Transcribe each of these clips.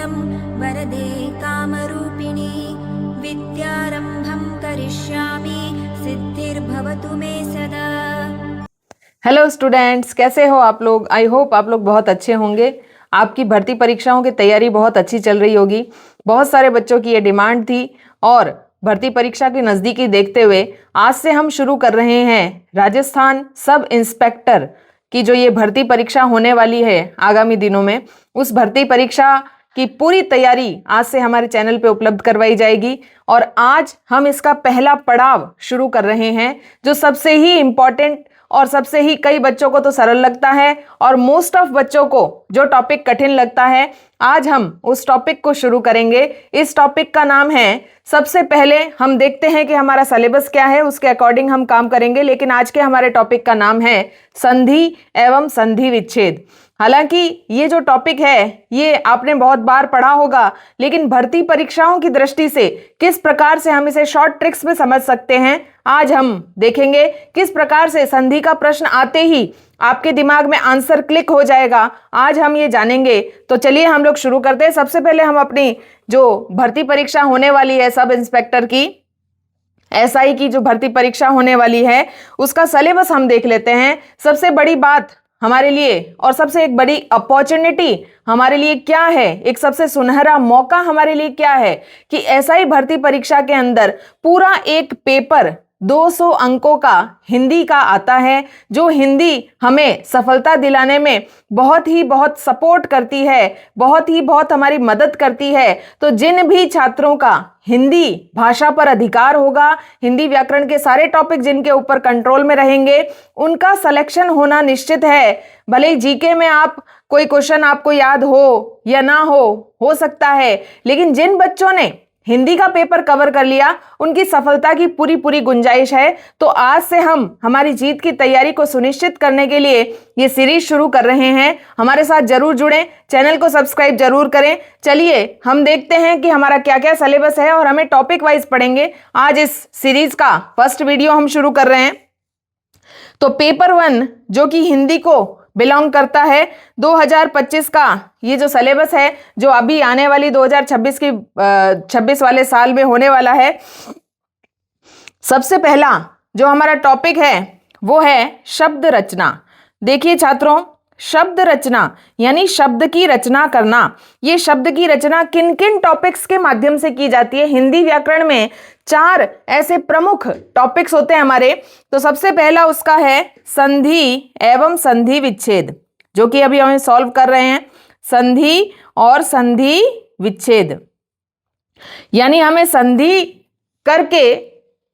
मङ्गलं वरदे कामरूपिणी विद्यारम्भं करिष्यामि सिद्धिर्भवतु मे सदा। हेलो स्टूडेंट्स, कैसे हो आप लोग। आई होप आप लोग बहुत अच्छे होंगे। आपकी भर्ती परीक्षाओं की तैयारी बहुत अच्छी चल रही होगी। बहुत सारे बच्चों की ये डिमांड थी और भर्ती परीक्षा की नज़दीकी देखते हुए आज से हम शुरू कर रहे हैं राजस्थान सब इंस्पेक्टर की जो ये भर्ती परीक्षा होने वाली है आगामी दिनों में, उस भर्ती परीक्षा की पूरी तैयारी आज से हमारे चैनल पे उपलब्ध करवाई जाएगी। और आज हम इसका पहला पड़ाव शुरू कर रहे हैं जो सबसे ही इम्पॉर्टेंट और सबसे ही कई बच्चों को तो सरल लगता है और मोस्ट ऑफ बच्चों को जो टॉपिक कठिन लगता है, आज हम उस टॉपिक को शुरू करेंगे। इस टॉपिक का नाम है, सबसे पहले हम देखते हैं कि हमारा सिलेबस क्या है, उसके अकॉर्डिंग हम काम करेंगे। लेकिन आज के हमारे टॉपिक का नाम है संधि एवं संधि विच्छेद। हालांकि ये जो टॉपिक है ये आपने बहुत बार पढ़ा होगा, लेकिन भर्ती परीक्षाओं की दृष्टि से किस प्रकार से हम इसे शॉर्ट ट्रिक्स में समझ सकते हैं, आज हम देखेंगे। किस प्रकार से संधि का प्रश्न आते ही आपके दिमाग में आंसर क्लिक हो जाएगा, आज हम ये जानेंगे। तो चलिए हम लोग शुरू करते हैं। सबसे पहले हम अपनी जो भर्ती परीक्षा होने वाली है सब इंस्पेक्टर की, एसआई की जो भर्ती परीक्षा होने वाली है, उसका सिलेबस हम देख लेते हैं। सबसे बड़ी बात हमारे लिए और सबसे एक बड़ी अपॉर्चुनिटी हमारे लिए क्या है, एक सबसे सुनहरा मौका हमारे लिए क्या है कि एसआई भर्ती परीक्षा के अंदर पूरा एक पेपर 200 अंकों का हिंदी का आता है, जो हिंदी हमें सफलता दिलाने में बहुत सपोर्ट करती है, बहुत हमारी मदद करती है। तो जिन भी छात्रों का हिंदी भाषा पर अधिकार होगा, हिंदी व्याकरण के सारे टॉपिक जिनके ऊपर कंट्रोल में रहेंगे, उनका सिलेक्शन होना निश्चित है। भले ही जीके में आप कोई क्वेश्चन आपको याद हो या ना हो सकता है, लेकिन जिन बच्चों ने हिंदी का पेपर कवर कर लिया, उनकी सफलता की पूरी गुंजाइश है। तो आज से हम हमारी जीत की तैयारी को सुनिश्चित करने के लिए ये सीरीज शुरू कर रहे हैं। हमारे साथ जरूर जुड़ें, चैनल को सब्सक्राइब जरूर करें। चलिए हम देखते हैं कि हमारा क्या क्या सिलेबस है और हमें टॉपिक वाइज पढ़ेंगे। आज इस सीरीज का फर्स्ट वीडियो हम शुरू कर रहे हैं। तो पेपर 1 जो कि हिंदी को बिलोंग करता है, 2025 का ये जो सिलेबस है, जो अभी आने वाली 2026 वाले साल में होने वाला है, सबसे पहला जो हमारा टॉपिक है वो है शब्द रचना। देखिए छात्रों, शब्द रचना यानी शब्द की रचना करना। ये शब्द की रचना किन किन टॉपिक्स के माध्यम से की जाती है। हिंदी व्याकरण में 4 ऐसे प्रमुख टॉपिक्स होते हैं हमारे। तो सबसे पहला उसका है संधि एवं संधि विच्छेद, जो कि अभी हम सॉल्व कर रहे हैं। संधि और संधि विच्छेद यानी हमें संधि करके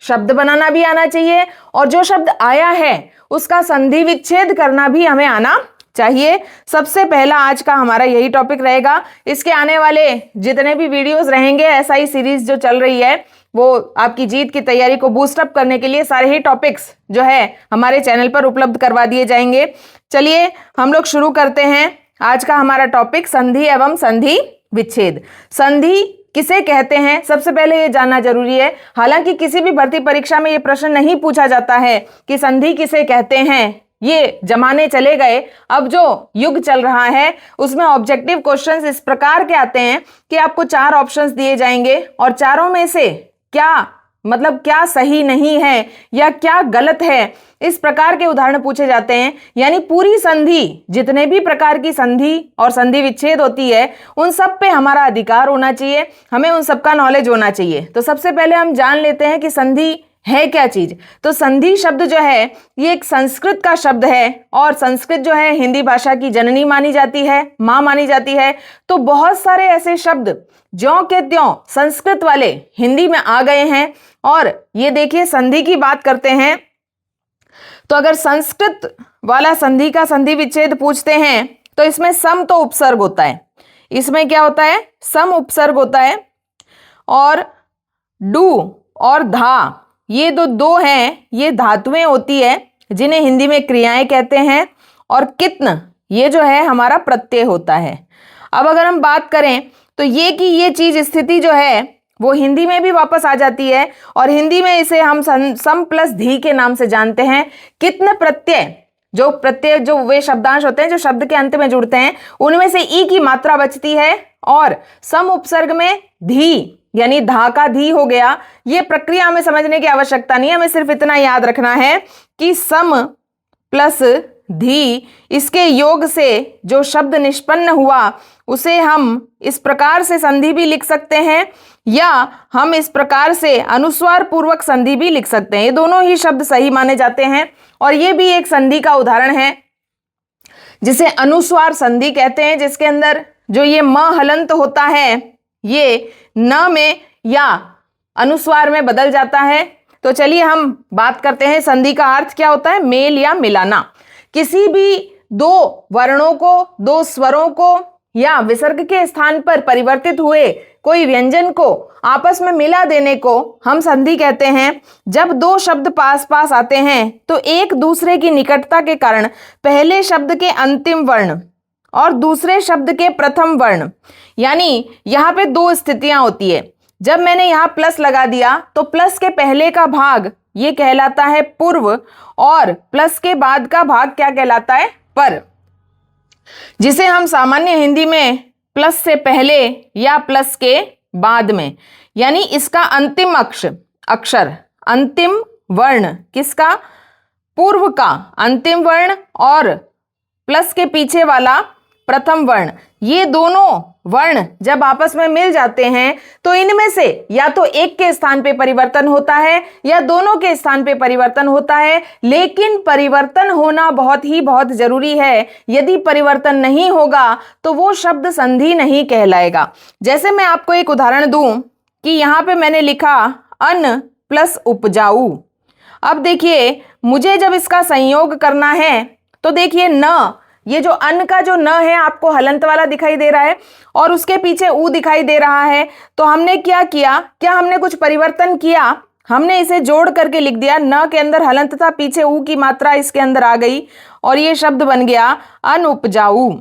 शब्द बनाना भी आना चाहिए और जो शब्द आया है उसका संधि विच्छेद करना भी हमें आना चाहिए। सबसे पहला आज का हमारा यही टॉपिक रहेगा। इसके आने वाले जितने भी वीडियोस रहेंगे, एसआई सीरीज जो चल रही है, वो आपकी जीत की तैयारी को बूस्ट अप करने के लिए सारे ही टॉपिक्स जो है हमारे चैनल पर उपलब्ध करवा दिए जाएंगे। चलिए हम लोग शुरू करते हैं आज का हमारा टॉपिक, संधि एवं संधि विच्छेद। संधि किसे कहते हैं, सबसे पहले ये जानना जरूरी है। हालांकि किसी भी भर्ती परीक्षा में ये प्रश्न नहीं पूछा जाता है कि संधि किसे कहते हैं, ये जमाने चले गए। अब जो युग चल रहा है उसमें ऑब्जेक्टिव क्वेश्चंस इस प्रकार के आते हैं कि आपको 4 ऑप्शंस दिए जाएंगे और चारों में से क्या सही नहीं है या क्या गलत है, इस प्रकार के उदाहरण पूछे जाते हैं। यानी पूरी संधि, जितने भी प्रकार की संधि और संधि विच्छेद होती है, उन सब पे हमारा अधिकार होना चाहिए, हमें उन सब का नॉलेज होना चाहिए। तो सबसे पहले हम जान लेते हैं कि संधि है क्या चीज। तो संधि शब्द जो है ये एक संस्कृत का शब्द है और संस्कृत जो है हिंदी भाषा की जननी मानी जाती है, मां मानी जाती है। तो बहुत सारे ऐसे शब्द ज्यों के त्यों संस्कृत वाले हिंदी में आ गए हैं। और ये देखिए, संधि की बात करते हैं तो अगर संस्कृत वाला संधि का संधि विच्छेद पूछते हैं तो इसमें सम तो उपसर्ग होता है। इसमें क्या होता है, सम उपसर्ग होता है। और डू और धा, ये दो हैं, ये धातुएं होती है जिन्हें हिंदी में क्रियाएं कहते हैं। और कित्न, ये जो है हमारा प्रत्यय होता है। अब अगर हम बात करें तो ये चीज स्थिति जो है वो हिंदी में भी वापस आ जाती है और हिंदी में इसे हम सम प्लस धी के नाम से जानते हैं। कित्न प्रत्यय जो प्रत्यय, जो वे शब्दांश होते हैं जो शब्द के अंत में जुड़ते हैं, उनमें से ई की मात्रा बचती है और सम उपसर्ग में धी यानी धा का धी हो गया। ये प्रक्रिया हमें समझने की आवश्यकता नहीं है, हमें सिर्फ इतना याद रखना है कि सम प्लस धी, इसके योग से जो शब्द निष्पन्न हुआ उसे हम इस प्रकार से संधि भी लिख सकते हैं या हम इस प्रकार से अनुस्वार पूर्वक संधि भी लिख सकते हैं। ये दोनों ही शब्द सही माने जाते हैं और ये भी एक संधि का उदाहरण है जिसे अनुस्वार संधि कहते हैं, जिसके अंदर जो ये म हलंत होता है ये न में या अनुस्वार में बदल जाता है। तो चलिए हम बात करते हैं संधि का अर्थ क्या होता है। मेल या मिलाना, किसी भी दो वर्णों को, दो स्वरों को या विसर्ग के स्थान पर परिवर्तित हुए कोई व्यंजन को आपस में मिला देने को हम संधि कहते हैं। जब दो शब्द पास पास आते हैं तो एक दूसरे की निकटता के कारण पहले शब्द के अंतिम वर्ण और दूसरे शब्द के प्रथम वर्ण, यानी यहाँ पे दो स्थितियां होती है। जब मैंने यहाँ प्लस लगा दिया तो प्लस के पहले का भाग ये कहलाता है पूर्व और प्लस के बाद का भाग क्या कहलाता है, पर, जिसे हम सामान्य हिंदी में प्लस से पहले या प्लस के बाद में, यानी इसका अंतिम अक्षर अंतिम वर्ण किसका, पूर्व का अंतिम वर्ण और प्लस के पीछे वाला प्रथम वर्ण, ये दोनों वर्ण जब आपस में मिल जाते हैं तो इनमें से या तो एक के स्थान पे परिवर्तन होता है या दोनों के स्थान पे परिवर्तन होता है, लेकिन परिवर्तन होना बहुत जरूरी है। यदि परिवर्तन नहीं होगा तो वो शब्द संधि नहीं कहलाएगा। जैसे मैं आपको एक उदाहरण दूं कि यहाँ पे मैंने लिखा अन प्लस उपजाऊ। अब देखिए मुझे जब इसका संयोग करना है तो देखिए न, ये जो अन्न का जो न है आपको हलंत वाला दिखाई दे रहा है और उसके पीछे ऊ दिखाई दे रहा है। तो हमने क्या किया, क्या हमने कुछ परिवर्तन किया, हमने इसे जोड़ करके लिख दिया। न के अंदर हलंत था, पीछे ऊ की मात्रा इसके अंदर आ गई और ये शब्द बन गया अनुपजाऊ।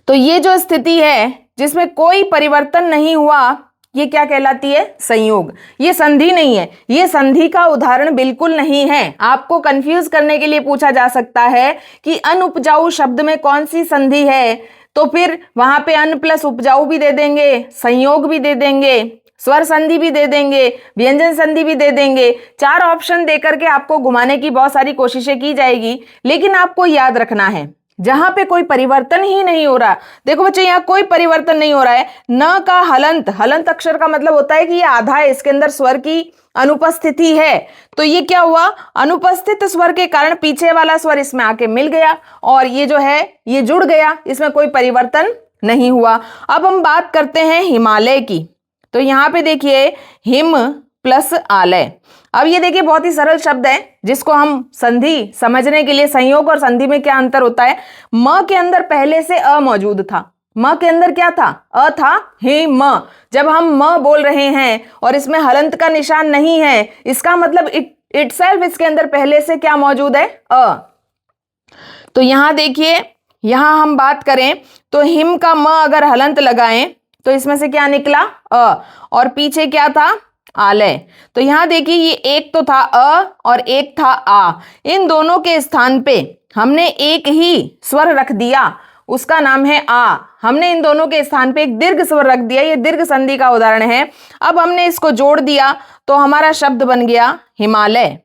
तो ये जो स्थिति है जिसमें कोई परिवर्तन नहीं हुआ, ये क्या कहलाती है, संयोग। ये संधि नहीं है, ये संधि का उदाहरण बिल्कुल नहीं है। आपको कंफ्यूज करने के लिए पूछा जा सकता है कि अनुपजाऊ शब्द में कौन सी संधि है, तो फिर वहां पे अन प्लस उपजाऊ भी दे देंगे, संयोग भी दे देंगे, स्वर संधि भी दे देंगे, व्यंजन संधि भी दे देंगे। 4 ऑप्शन देकर के आपको घुमाने की बहुत सारी कोशिशें की जाएगी, लेकिन आपको याद रखना है जहां पे कोई परिवर्तन ही नहीं हो रहा। देखो बच्चों यहाँ कोई परिवर्तन नहीं हो रहा है। न का हलंत अक्षर का मतलब होता है कि ये आधा है, इसके अंदर स्वर की अनुपस्थिति है। तो ये क्या हुआ, अनुपस्थित स्वर के कारण पीछे वाला स्वर इसमें आके मिल गया और ये जो है ये जुड़ गया, इसमें कोई परिवर्तन नहीं हुआ। अब हम बात करते हैं हिमालय की। तो यहाँ पे देखिए हिम प्लस आलय। अब ये देखिए बहुत ही सरल शब्द है जिसको हम संधि समझने के लिए, संयोग और संधि में क्या अंतर होता है। म के अंदर पहले से अ मौजूद था, म के अंदर क्या था, अ था, हिम। जब हम म बोल रहे हैं और इसमें हलंत का निशान नहीं है, इसका मतलब इटसेल्फ इसके अंदर पहले से क्या मौजूद है, अ। तो यहां देखिए, यहां हम बात करें तो हिम का म अगर हलंत लगाएं तो इसमें से क्या निकला, अ, और पीछे क्या था, आलय। तो यहां देखिए ये एक तो था अ और एक था आ, इन दोनों के स्थान पे हमने एक ही स्वर रख दिया, उसका नाम है आ। हमने इन दोनों के स्थान पे एक दीर्घ स्वर रख दिया, ये दीर्घ संधि का उदाहरण है। अब हमने इसको जोड़ दिया तो हमारा शब्द बन गया हिमालय।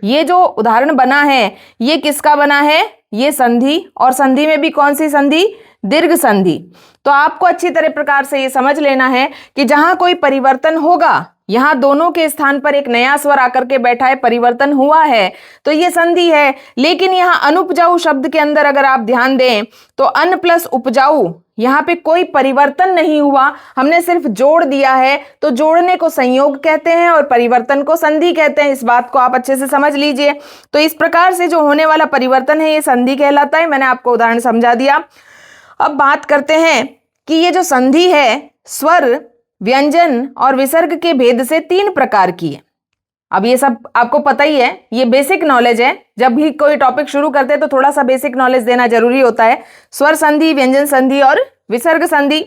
ये जो उदाहरण बना है ये किसका बना है, ये संधि, और संधि में भी कौन सी संधि, दीर्घ संधि। तो आपको अच्छी तरह प्रकार से ये समझ लेना है कि जहां कोई परिवर्तन होगा, यहां दोनों के स्थान पर एक नया स्वर आकर के बैठा है, परिवर्तन हुआ है, तो ये संधि है। लेकिन यहां अनुपजाऊ शब्द के अंदर अगर आप ध्यान दें तो अन प्लस उपजाऊ, यहां पे कोई परिवर्तन नहीं हुआ, हमने सिर्फ जोड़ दिया है। तो जोड़ने को संयोग कहते हैं और परिवर्तन को संधि कहते हैं। इस बात को आप अच्छे से समझ लीजिए। तो इस प्रकार से जो होने वाला परिवर्तन है ये संधि कहलाता है। मैंने आपको उदाहरण समझा दिया। अब बात करते हैं कि ये जो संधि है स्वर, व्यंजन और विसर्ग के भेद से 3 प्रकार की है। अब ये सब आपको पता ही है, ये बेसिक नॉलेज है। जब भी कोई टॉपिक शुरू करते हैं तो थोड़ा सा बेसिक नॉलेज देना जरूरी होता है। स्वर संधि, व्यंजन संधि और विसर्ग संधि।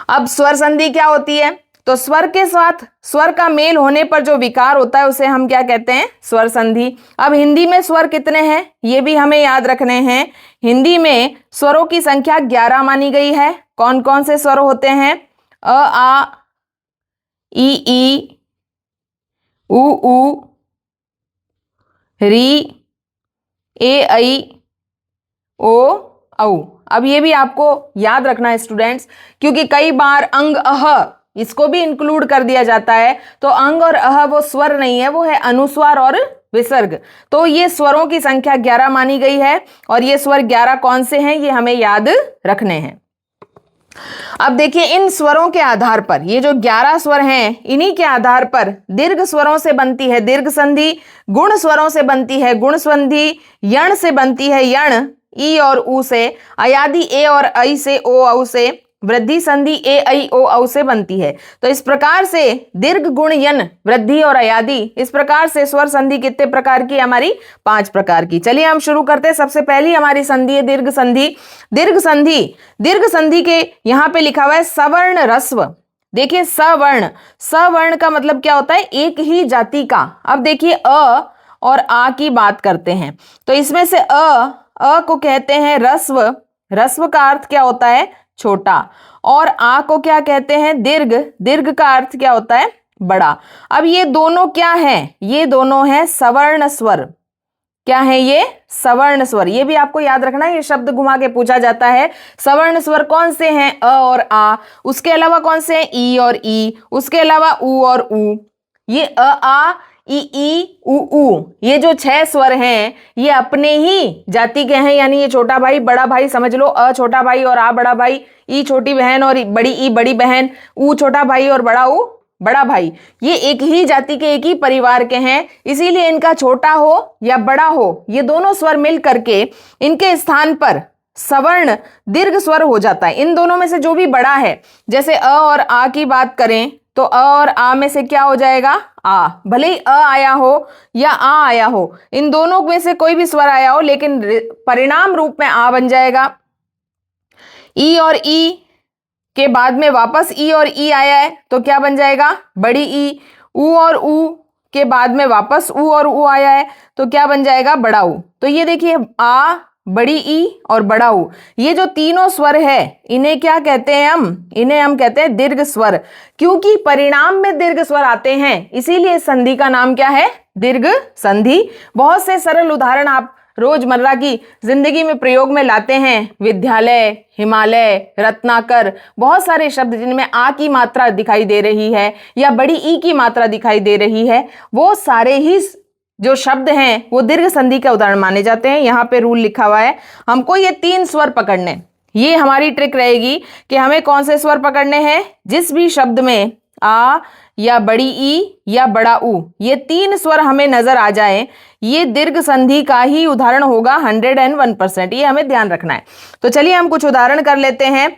अब स्वर संधि क्या होती है, तो स्वर के साथ स्वर का मेल होने पर जो विकार होता है उसे हम क्या कहते हैं? स्वर संधि। अब हिंदी में स्वर कितने हैं ये भी हमें याद रखने हैं। हिंदी में स्वरों की संख्या 11 मानी गई है। कौन कौन से स्वर होते हैं? अ आ, ई उ री, ए ऐ, ओ औ। अब ये भी आपको याद रखना है स्टूडेंट्स, क्योंकि कई बार अंग अह इसको भी इंक्लूड कर दिया जाता है। तो अंग और अह वो स्वर नहीं है, वो है अनुस्वार और विसर्ग। तो ये स्वरों की संख्या 11 मानी गई है और ये स्वर 11 कौन से हैं ये हमें याद रखने हैं। अब देखिए इन स्वरों के आधार पर, ये जो 11 स्वर हैं इन्हीं के आधार पर दीर्घ स्वरों से बनती है दीर्घ संधि, गुण स्वरों से बनती है गुण संधि, यण से बनती है यण ई और ऊ से, अयादि ए और ऐ से ओ औ से, वृद्धि संधि ए ऐ ओ औ से बनती है। तो इस प्रकार से दीर्घ गुण यन वृद्धि और अयादि, इस प्रकार से स्वर संधि कितने प्रकार की? हमारी 5 प्रकार की। चलिए हम शुरू करते हैं। सबसे पहली हमारी संधि है दीर्घ संधि। दीर्घ संधि के यहाँ पे लिखा हुआ है सवर्ण रस्व। देखिए सवर्ण का मतलब क्या होता है? एक ही जाति का। अब देखिए अ और आ की बात करते हैं तो इसमें से अ को कहते हैं रस्व। रस्व का अर्थ क्या होता है? छोटा। और आ को क्या कहते हैं? दीर्घ का अर्थ क्या होता है? बड़ा। अब ये दोनों क्या हैं? ये दोनों हैं सवर्ण स्वर। क्या है ये? सवर्ण स्वर। ये भी आपको याद रखना है, ये शब्द घुमा के पूछा जाता है। सवर्ण स्वर कौन से हैं? अ और आ। उसके अलावा कौन से हैं? ई और ई। उसके अलावा उ और ऊ। ये अ आ ई उ। ये जो 6 स्वर हैं ये अपने ही जाति के हैं, यानी ये छोटा भाई बड़ा भाई समझ लो। अ छोटा भाई और आ बड़ा भाई, ई छोटी बहन और बड़ी ई बड़ी बहन, ऊ छोटा भाई और बड़ा ऊ बड़ा भाई। ये एक ही जाति के एक ही परिवार के हैं, इसीलिए इनका छोटा हो या बड़ा हो ये दोनों स्वर मिल करके इनके स्थान पर सवर्ण दीर्घ स्वर हो जाता है। इन दोनों में से जो भी बड़ा है, जैसे अ और आ की बात करें तो अ और आ में से क्या हो जाएगा? आ। भले ही अ आया हो या आ आया हो, इन दोनों में से कोई भी स्वर आया हो लेकिन परिणाम रूप में आ बन जाएगा। ई और ई के बाद में वापस ई और ई आया है तो क्या बन जाएगा? बड़ी ई। ऊ और ऊ के बाद में वापस ऊ और ऊ आया है तो क्या बन जाएगा? बड़ा ऊ। तो ये देखिए आ, बड़ी ई और बड़ा ऊ, ये जो तीनों स्वर है इन्हें क्या कहते हैं? इन्हें हम कहते हैं दीर्घ स्वर। क्योंकि परिणाम में दीर्घ स्वर आते हैं इसीलिए संधि का नाम क्या है? दीर्घ संधि। बहुत से सरल उदाहरण आप रोजमर्रा की जिंदगी में प्रयोग में लाते हैं। विद्यालय, हिमालय, रत्नाकर, बहुत सारे शब्द जिनमें आ की मात्रा दिखाई दे रही है या बड़ी ई की मात्रा दिखाई दे रही है, वो सारे ही जो शब्द हैं वो दीर्घ संधि का उदाहरण माने जाते हैं। यहाँ पे रूल लिखा हुआ है, हमको ये 3 स्वर पकड़ने। ये हमारी ट्रिक रहेगी कि हमें कौन से स्वर पकड़ने हैं? जिस भी शब्द में आ या बड़ी ई या बड़ा ऊ, ये 3 स्वर हमें नजर आ जाए, ये दीर्घ संधि का ही उदाहरण होगा 101%। ये हमें ध्यान रखना है। तो चलिए हम कुछ उदाहरण कर लेते हैं।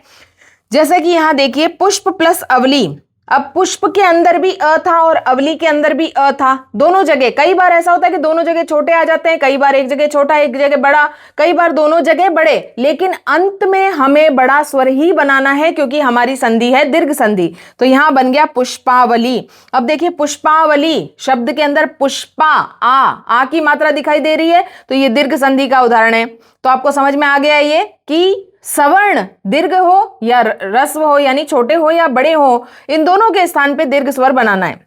जैसे कि यहाँ देखिए पुष्प प्लस अवली। अब पुष्प के अंदर भी अ था और अवली के अंदर भी अ था। दोनों जगह, कई बार ऐसा होता है कि दोनों जगह छोटे आ जाते हैं, कई बार एक जगह छोटा एक जगह बड़ा, कई बार दोनों जगह बड़े, लेकिन अंत में हमें बड़ा स्वर ही बनाना है क्योंकि हमारी संधि है दीर्घ संधि। तो यहां बन गया पुष्पावली। अब देखिए पुष्पावली शब्द के अंदर पुष्पा आ की मात्रा दिखाई दे रही है तो ये दीर्घ संधि का उदाहरण है। तो आपको समझ में आ गया ये कि सवर्ण दीर्घ हो या रस्व हो यानी छोटे हो या बड़े हो, इन दोनों के स्थान पे दीर्घ स्वर बनाना है।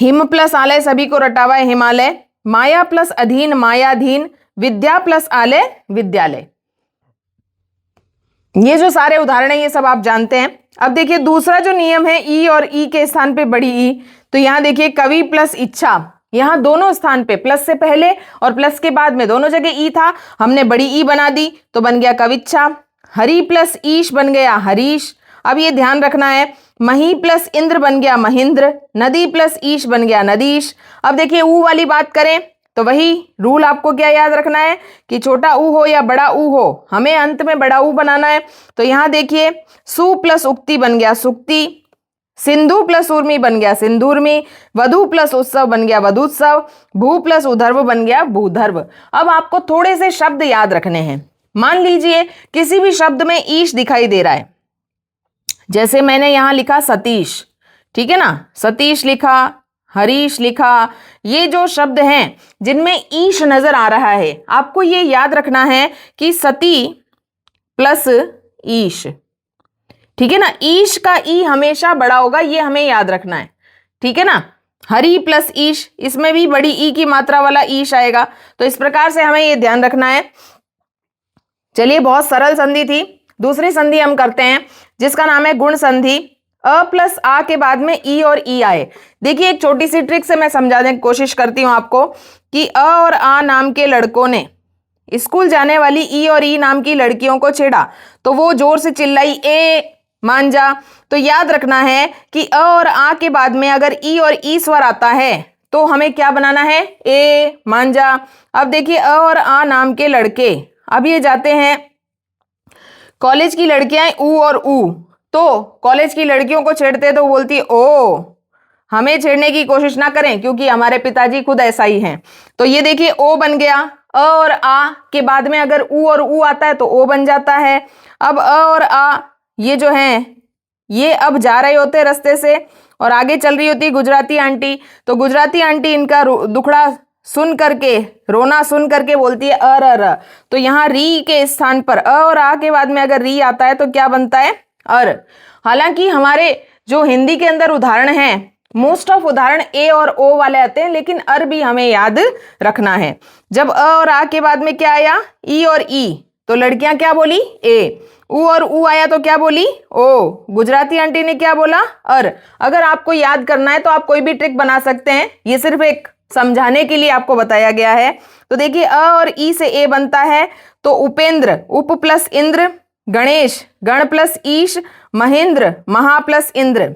हिम प्लस आलय सभी को रटा हुआ है हिमालय। माया प्लस अधीन मायाधीन। विद्या प्लस आलय विद्यालय। ये जो सारे उदाहरण हैं ये सब आप जानते हैं। अब देखिए दूसरा जो नियम है ई और ई के स्थान पे बड़ी ई। तो यहां देखिए कवि प्लस इच्छा, यहां दोनों स्थान पे प्लस से पहले और प्लस के बाद में दोनों जगह ई था, हमने बड़ी ई बना दी तो बन गया कविच्छा। हरि प्लस ईश बन गया हरीश। अब ये ध्यान रखना है, मही प्लस इंद्र बन गया महेंद्र। नदी प्लस ईश बन गया नदीश। अब देखिए ऊ वाली बात करें तो वही रूल आपको क्या याद रखना है कि छोटा ऊ हो या बड़ा ऊ हो, हमें अंत में बड़ा ऊ बनाना है। तो यहां देखिए सु प्लस उक्ति बन गया सुक्ति। सिंधु प्लस उर्मी बन गया सिंधुर्मी। वधु प्लस उत्सव बन गया वधुत्सव। भू प्लस उधर्व बन गया भूधर्व। अब आपको थोड़े से शब्द याद रखने हैं। मान लीजिए किसी भी शब्द में ईश दिखाई दे रहा है, जैसे मैंने यहां लिखा सतीश, ठीक है ना, सतीश लिखा, हरीश लिखा, ये जो शब्द हैं जिनमें ईश नजर आ रहा है, आपको ये याद रखना है कि सती प्लस ईश, ठीक है ना, ईश का ई हमेशा बड़ा होगा, ये हमें याद रखना है, ठीक है ना। हरी प्लस ईश, इसमें भी बड़ी ई की मात्रा वाला ईश आएगा, तो इस प्रकार से हमें ये ध्यान रखना है। चलिए, बहुत सरल संधि थी। दूसरी संधि हम करते हैं जिसका नाम है गुण संधि। अ प्लस आ के बाद में ई और ई आए। देखिए, एक छोटी सी ट्रिक से मैं समझाने की कोशिश करती हूं आपको कि अ और आ नाम के लड़कों ने स्कूल जाने वाली ई और ई नाम की लड़कियों को छेड़ा, तो वो जोर से चिल्लाई, ए मान जा। तो याद रखना है कि अ और आ के बाद में अगर ई और ई स्वर आता है तो हमें क्या बनाना है, ए मान जा। अब देखिए, अ और आ नाम के लड़के, अब ये जाते हैं, कॉलेज की लड़कियां ऊ और ऊ, तो कॉलेज की लड़कियों को छेड़ते तो बोलती ओ, हमें छेड़ने की कोशिश ना करें क्योंकि हमारे पिताजी खुद ऐसा ही हैं। तो ये देखिए, ओ बन गया। अ और आ के बाद में अगर ऊ और ऊ आता है तो ओ बन जाता है। अब अ और आ ये जो हैं ये अब जा रहे होते रास्ते से और आगे चल रही होती गुजराती आंटी, तो गुजराती आंटी इनका दुखड़ा सुन करके, रोना सुन करके बोलती है अर। तो यहाँ री के स्थान पर अ और आ के बाद में अगर री आता है तो क्या बनता है, अर। हालांकि हमारे जो हिंदी के अंदर उदाहरण हैं, मोस्ट ऑफ उदाहरण ए और ओ वाले आते हैं, लेकिन अर भी हमें याद रखना है। जब अ और आ के बाद में क्या आया, ई और ई, तो लड़कियां क्या बोली, ए। ऊ और ऊ आया तो क्या बोली, ओ। गुजराती आंटी ने क्या बोला, अर। अगर आपको याद करना है तो आप कोई भी ट्रिक बना सकते हैं, ये सिर्फ एक समझाने के लिए आपको बताया गया है। तो देखिए, अ और ई से ए बनता है, तो उपेंद्र, उप प्लस इंद्र, गणेश, गण प्लस ईश, महेंद्र, महा प्लस इंद्र।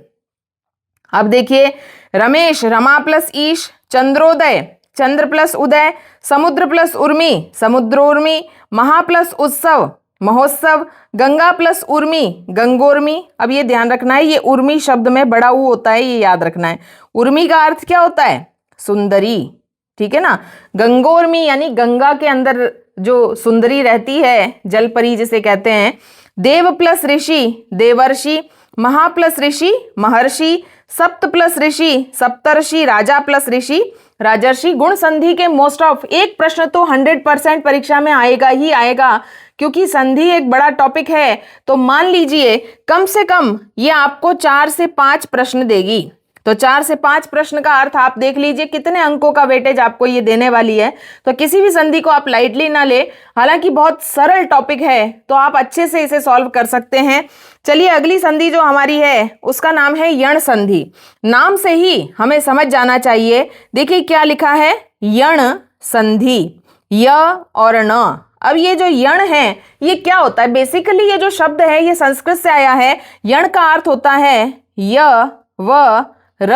अब देखिए, रमेश, रमा प्लस ईश, चंद्रोदय, चंद्र प्लस उदय, समुद्र प्लस उर्मी, समुद्र उर्मी, महा प्लस उत्सव, महोत्सव, गंगा प्लस उर्मी, गंगोर्मी। अब ये ध्यान रखना है, ये उर्मी शब्द में बड़ा ऊ होता है, ये याद रखना है। उर्मी का अर्थ क्या होता है, सुंदरी, ठीक है ना। गंगोर्मी यानी गंगा के अंदर जो सुंदरी रहती है, जलपरी जिसे कहते हैं। देव प्लस ऋषि, देवर्षि, महा प्लस ऋषि, महर्षि, सप्त प्लस ऋषि, सप्तर्षि, राजा प्लस ऋषि, राजर्षि। गुण संधि के मोस्ट ऑफ एक प्रश्न तो 100% परीक्षा में आएगा ही आएगा, क्योंकि संधि एक बड़ा टॉपिक है। तो मान लीजिए कम से कम ये आपको 4 से 5 प्रश्न देगी। तो 4 से 5 प्रश्न का अर्थ आप देख लीजिए कितने अंकों का वेटेज आपको ये देने वाली है। तो किसी भी संधि को आप लाइटली ना ले, हालांकि बहुत सरल टॉपिक है, तो आप अच्छे से इसे सॉल्व कर सकते हैं। चलिए, अगली संधि जो हमारी है उसका नाम है यण संधि। नाम से ही हमें समझ जाना चाहिए। देखिए क्या लिखा है, यण संधि, य और न। अब ये जो यण है ये क्या होता है, बेसिकली ये जो शब्द है ये संस्कृत से आया है। यण का अर्थ होता है य, व, र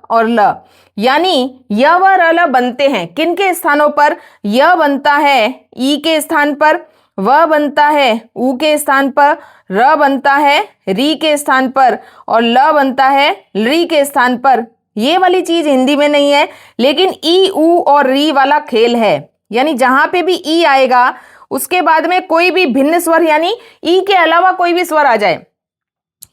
और ल, यानी य व र ल बनते हैं किन के स्थानों पर, य बनता है ई के स्थान पर, व बनता है ऊ के स्थान पर, र बनता है री के स्थान पर और ल बनता है री के स्थान पर। ये वाली चीज हिंदी में नहीं है, लेकिन ई, ऊ और री वाला खेल है। यानी जहां पे भी ई आएगा उसके बाद में कोई भी भिन्न स्वर, यानी ई के अलावा कोई भी स्वर आ जाए,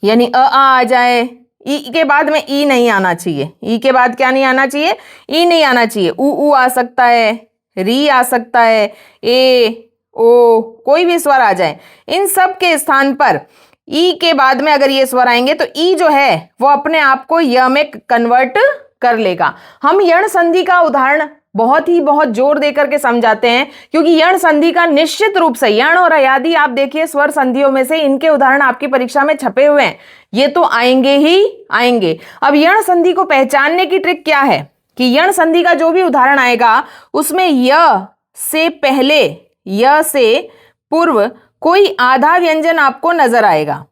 यानी आ जाए, ई के बाद में ई नहीं आना चाहिए। ई के बाद क्या नहीं आना चाहिए, ई नहीं आना चाहिए। ऊ आ सकता है, री आ सकता है, ए, ओ, कोई भी स्वर आ जाए। इन सब के स्थान पर ई के बाद में अगर ये स्वर आएंगे तो ई जो है वो अपने आप को य में कन्वर्ट कर लेगा। हम यण संधि का उदाहरण बहुत जोर देकर के समझाते हैं, क्योंकि यण संधि का निश्चित रूप से, यण और अयादि आप देखिए स्वर संधियों में से इनके उदाहरण आपकी परीक्षा में छपे हुए हैं, ये तो आएंगे ही आएंगे। अब यण संधि को पहचानने की ट्रिक क्या है कि यण संधि का जो भी उदाहरण आएगा उसमें य से पहले, य से पूर्व कोई आधा व्यंजन आपको नजर आएगा।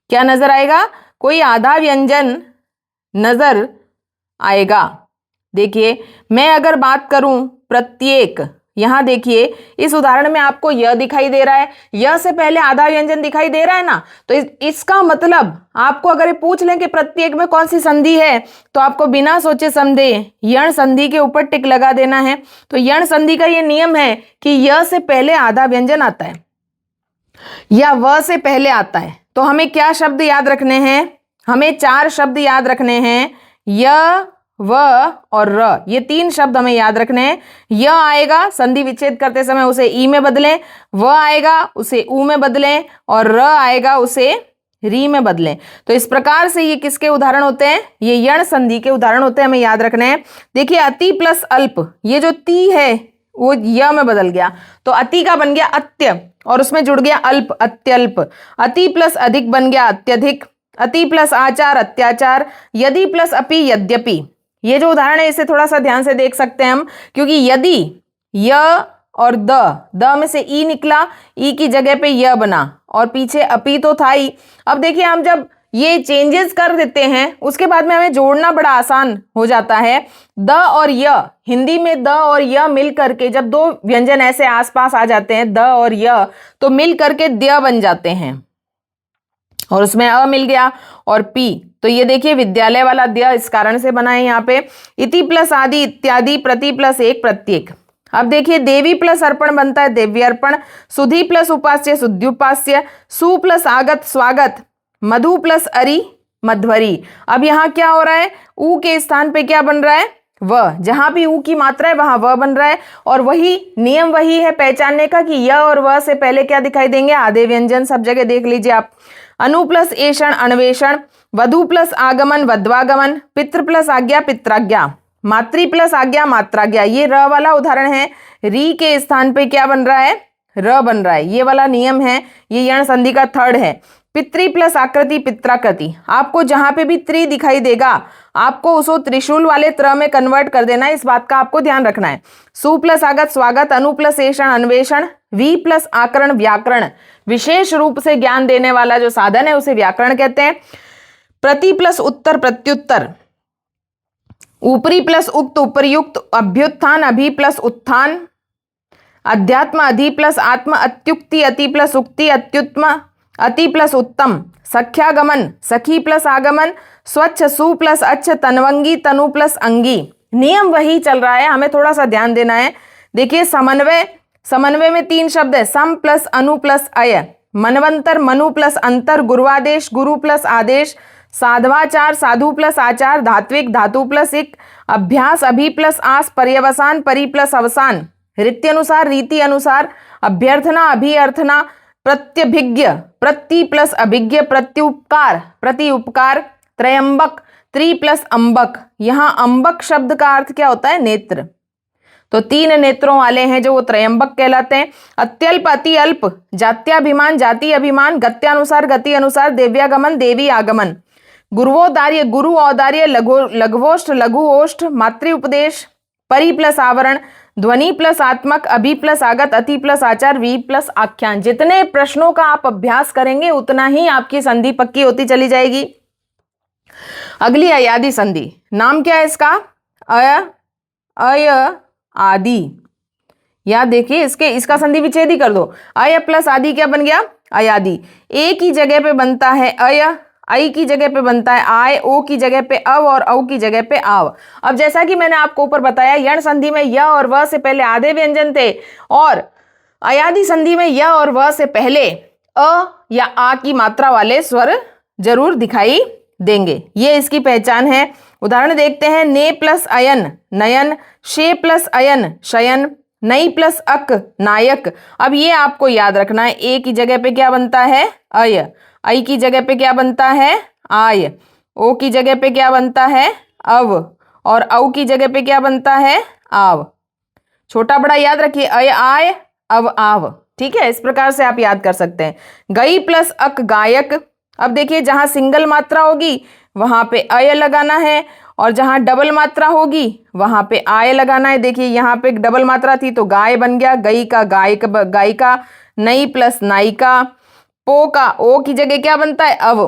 क्या नजर आएगा, कोई आधा व्यंजन नजर आएगा। देखिए, मैं अगर बात करूं प्रत्येक, यहां देखिए इस उदाहरण में आपको यह दिखाई दे रहा है, यह से पहले आधा व्यंजन दिखाई दे रहा है ना, तो इसका मतलब आपको अगर ये पूछ लें कि प्रत्येक में कौन सी संधि है, तो आपको बिना सोचे समझे यण संधि के ऊपर टिक लगा देना है। तो यण संधि का ये नियम है कि यह से पहले आधा व्यंजन आता है या व से पहले आता है तो हमें क्या शब्द याद रखने हैं? हमें 4 शब्द याद रखने हैं, य, व और र। ये 3 शब्द हमें याद रखने हैं। य आएगा, संधि विच्छेद करते समय उसे ई में बदलें, व आएगा उसे ऊ में बदलें, और र आएगा उसे री में बदलें। तो इस प्रकार से ये किसके उदाहरण होते हैं? ये यण संधि के उदाहरण होते हैं, हमें याद रखने हैं। देखिए अति प्लस अल्प, ये जो ती है वो य में बदल गया, तो अति का बन गया अत्य और उसमें जुड़ गया अल्प, अत्यल्प। अति प्लस अधिक बन गया अत्यधिक। अति प्लस आचार, अत्याचार। यदि प्लस अपि, यद्यपि। ये जो उदाहरण है इसे थोड़ा सा ध्यान से देख सकते हैं हम, क्योंकि यदि, य और द में से ई निकला, ई की जगह पे य बना और पीछे अपि तो था ही। अब देखिए हम जब ये चेंजेस कर देते हैं उसके बाद में हमें जोड़ना बड़ा आसान हो जाता है। द और य, हिंदी में द और य मिल करके जब 2 व्यंजन ऐसे आसपास आ जाते हैं द और य, तो मिल करके द्य बन जाते हैं और उसमें अ मिल गया और पी। तो ये देखिए विद्यालय वाला द्य इस कारण से बना है यहाँ पे। इति प्लस आदि, इत्यादि, प्रति प्लस एक, प्रत्येक। अब देखिए देवी प्लस अर्पण बनता है देव्य अर्पण। सुधि प्लस उपास्य, सुध्युपास्य। सु प्लस आगत, स्वागत। मधु प्लस अरि, मध्वरी। अब यहाँ क्या हो रहा है? ऊ के स्थान पे क्या बन रहा है? व। जहां भी ऊ की मात्रा है वहां व बन रहा है और वही नियम वही है पहचानने का कि य और व से पहले क्या दिखाई देंगे? आधे व्यंजन। सब जगह देख लीजिए आप। अनु प्लस एषण, अन्वेषण। वधु प्लस आगमन, वध्वागमन। पितृ प्लस आज्ञा, पित्राज्ञा। मातृ प्लस आज्ञा, मात्राज्ञा। ये र वाला उदाहरण है। री के स्थान पे क्या बन रहा है? र बन रहा है। ये वाला नियम है, ये यण संधि का थर्ड है। पितृ प्लस आकृति, पित्राकृति। आपको जहां पे भी त्रि दिखाई देगा आपको उसको त्रिशूल वाले त्र में कन्वर्ट कर देना है, इस बात का आपको ध्यान रखना है। सु प्लस आगत, स्वागत। अनु प्लस एषण, अन्वेषण। वी प्लस आकरण, व्याकरण। विशेष रूप से ज्ञान देने वाला जो साधन है उसे व्याकरण कहते हैं। प्रति प्लस उत्तर, प्रत्युत्तर। ऊपरी प्लस उक्त, उपर्युक्त। अभ्युत्थान, अभि प्लस उत्थान। अध्यात्म, अधि प्लस आत्म। अत्युक्ति, अति प्लस उक्ति, अत्युत्तम। अति प्लस उत्तम। सख्यागमन, सखी प्लस आगमन। स्वच्छ, सु प्लस अच्छ। तनवंगी, तनु प्लस अंगी। नियम वही चल रहा है, हमें थोड़ा सा ध्यान देना है। देखिए समन्वय, समन्वय में 3 शब्द है, सम प्लस अनु प्लस अय। मनवंतर, मनु प्लस अंतर। गुरुआदेश, गुरु प्लस आदेश। साधवाचार, साधु प्लस आचार। धात्विक, धातु प्लस इक। अभ्यास, अभि प्लस आस। पर्यवसान, परि प्लस अवसान। रीत्यनुसार, रीति अनुसार। अभ्यर्थना, अभिअर्थना। प्रत्यभिज्ञ, प्रति प्लस अभिज्ञ। प्रत्युपकार, प्रति उपकार। त्रयंबक, त्रि प्लस अंबक। यहां अंबक शब्द का अर्थ क्या होता है? नेत्र। तो 3 नेत्रों वाले हैं जो वो त्रयंबक कहलाते हैं। अत्यल्प, अति अल्प। जात्याभिमान, जाति अभिमान। गत्यानुसार, गति अनुसार। देव्यागमन, देवी आगमन। गुरुवोदार्य, गुरु औदार्य। लघुवोष्ठ, लघु ओष्ठ। मातृ उपदेश। परि प्लस आवरण। ध्वनि प्लस आत्मक। अभि प्लस आगत। अति प्लस आचार। वी प्लस आख्यान। जितने प्रश्नों का आप अभ्यास करेंगे उतना ही आपकी संधि पक्की होती चली जाएगी। अगली अयादि संधि, नाम क्या है इसका? अय आदि। याद देखिए इसका संधि विच्छेद ही कर दो। अय प्लस आदि क्या बन गया? अयादि। ए की जगह पे बनता है अय, आई की जगह पे बनता है आय, ओ की जगह पे अव और औ की जगह पे आव। अब जैसा कि मैंने आपको ऊपर बताया यण संधि में य और व से पहले आधे व्यंजन थे और अयादि संधि में य और व से पहले अ या आ की मात्रा वाले स्वर जरूर दिखाई देंगे। ये इसकी पहचान है। उदाहरण देखते हैं। ने प्लस अयन, नयन। शे प्लस अयन, शयन। नई प्लस अक, नायक। अब ये आपको याद रखना है। ए की जगह पे क्या बनता है? अय। आई की जगह पे क्या बनता है? आय। ओ की जगह पे क्या बनता है? अव। और औ की जगह पे क्या बनता है? आव। छोटा बड़ा याद रखिए। अय आय, अव आव। ठीक है, इस प्रकार से आप याद कर सकते हैं। गई प्लस अक, गायक। अब देखिए जहां सिंगल मात्रा होगी वहां पे अय लगाना है और जहां डबल मात्रा होगी वहां पे आय लगाना है। देखिए यहाँ पे डबल मात्रा थी तो गाय बन गया। गई का गायक, गायिका। नई प्लस नायिका। पो का ओ की जगह क्या बनता है? अव।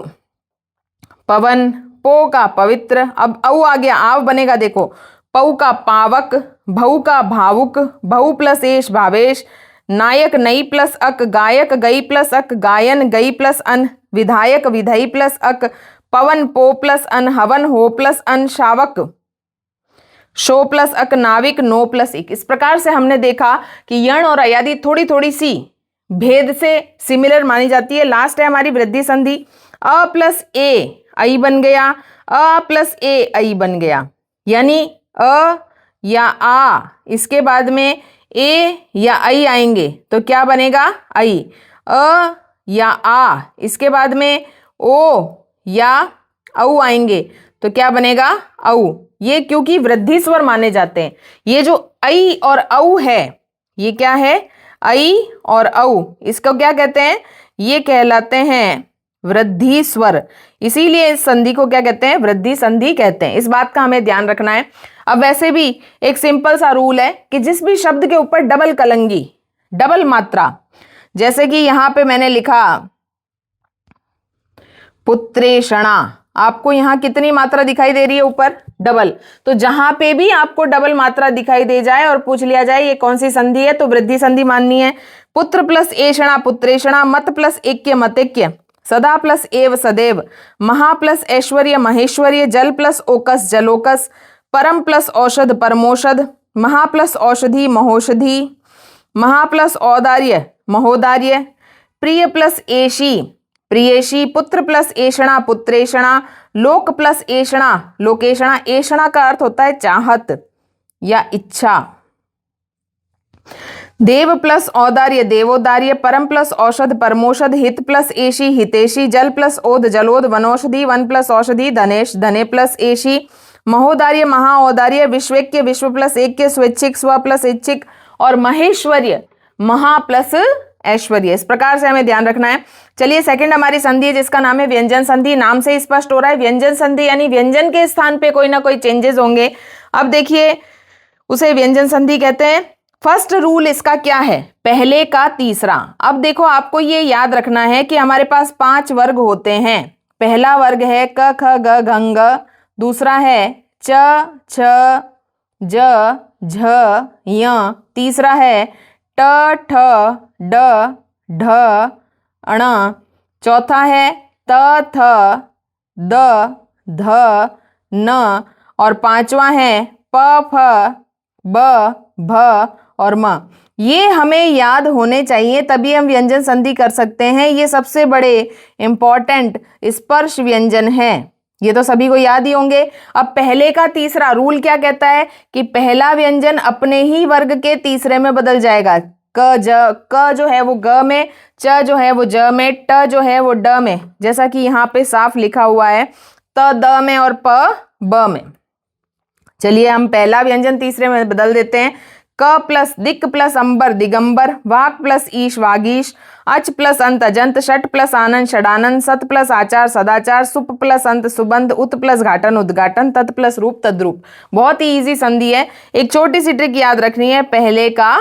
पवन। पो का पवित्र। अब औ आ गया, आव बनेगा। देखो पौ का पावक। भऊ का भावुक। भऊ प्लस एश, भावेश। नायक, नई प्लस अक। गायक, गई प्लस अक। गायन, गई प्लस अन। विधायक, विधई प्लस अक। पवन, पो प्लस अन। हवन, हो प्लस अन। शावक, शो प्लस अक। नाविक, नो प्लस इक। इस प्रकार से हमने देखा कि यण और अयादि थोड़ी थोड़ी सी भेद से सिमिलर मानी जाती है। लास्ट है हमारी वृद्धि संधि, अ प्लस ए आई बन गया, अ प्लस ए आई बन गया, यानी अ या आ, इसके बाद में ए या आई आएंगे तो क्या बनेगा, आई। अ या आ, इसके बाद में ओ या औ आएंगे तो क्या बनेगा, औ। ये क्योंकि वृद्धि स्वर माने जाते हैं। ये जो आई और औ है, ये क्या है, आई और औ, इसको क्या कहते हैं, ये कहलाते हैं वृद्धि स्वर। इसीलिए इस संधि को क्या कहते हैं, वृद्धि संधि कहते हैं। इस बात का हमें ध्यान रखना है। अब वैसे भी एक सिंपल सा रूल है कि जिस भी शब्द के ऊपर डबल कलंगी, डबल मात्रा, जैसे कि यहां पे मैंने लिखा पुत्रेषणा, आपको यहां कितनी मात्रा दिखाई दे रही है, ऊपर डबल। तो जहां पे भी आपको डबल मात्रा दिखाई दे जाए और पूछ लिया जाए ये कौन सी संधि है, तो वृद्धि संधि माननी है। पुत्र प्लस एषणा पुत्रेषणा, मत प्लस ऐक्य मतेक्य, सदा प्लस एव सदैव, महा प्लस ऐश्वर्य महेश्वर्य, जल प्लस ओकस जलोकस, परम प्लस औषध परमौषध, महा प्लस औषधि महोषधि, महा प्लस औदार्य महोदार्य, प्रिय प्लस एशी प्रियेशी, पुत्र प्लस एषणा पुत्रेषणा, लोक प्लस एषणा लोकेषणा। एषणा का अर्थ होता है चाहत या इच्छा। देव प्लस औदार्य देवोदार्य, परम प्लस औषध परमौषध, हित प्लस एशी हितेशी, जल प्लस ओद जलोद वनौषधि, वन प्लस औषधि धनेश धने प्लस एशी, महोदार्य महाऔदार्य, विश्वैक्य विश्व प्लस ऐक्य, स्वैच्छिक स्व प्लस ऐच्छिक, और महेश्वर्य महा प्लस ऐश्वर्य। इस प्रकार से हमें ध्यान रखना है। चलिए सेकंड हमारी संधि है जिसका नाम है व्यंजन संधि। नाम से स्पष्ट हो रहा है व्यंजन संधि यानी व्यंजन के स्थान पे कोई ना कोई चेंजेस होंगे। अब देखिए उसे व्यंजन संधि कहते हैं। फर्स्ट रूल इसका क्या है, पहले का तीसरा। अब देखो आपको ये याद रखना है कि हमारे पास 5 वर्ग होते हैं। पहला वर्ग है क ख ग घ ङ, दूसरा है च छ ज झ य, तीसरा है ट ठ ड ढ अण, चौथा है त थ द ध न, और पांचवा है प फ ब भ और म। ये हमें याद होने चाहिए तभी हम व्यंजन संधि कर सकते हैं। ये सबसे बड़े इंपॉर्टेंट स्पर्श व्यंजन है, ये तो सभी को याद ही होंगे। अब पहले का तीसरा रूल क्या कहता है कि पहला व्यंजन अपने ही वर्ग के तीसरे में बदल जाएगा। क जो है वो ग में, च जो है वो ज में, ट जो है वो ड में, जैसा कि यहाँ पे साफ लिखा हुआ है, त द में और प ब में। चलिए हम पहला व्यंजन तीसरे में बदल देते हैं। क प्लस दिक प्लस अंबर दिगंबर, वाक प्लस ईश वागीश, अच प्लस अंत अजंत, षट प्लस आनंद षडानंद, सत प्लस आचार सदाचार, सुप प्लस अंत सुबंध, उत प्लस घाटन उद्घाटन, तत् प्लस रूप तद्रूप। बहुत ही इजी संधि है। एक छोटी सी ट्रिक याद रखनी है, पहले का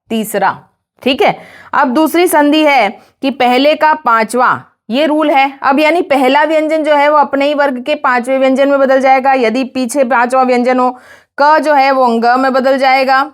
तीसरा, ठीक है। अब दूसरी संधि है कि पहले का पांचवा, ये रूल है। अब यानी पहला व्यंजन जो है वो अपने ही वर्ग के पांचवें व्यंजन में बदल जाएगा। यदि पीछे पांचवा व्यंजन हो, क जो है वो ग में बदल जाएगा,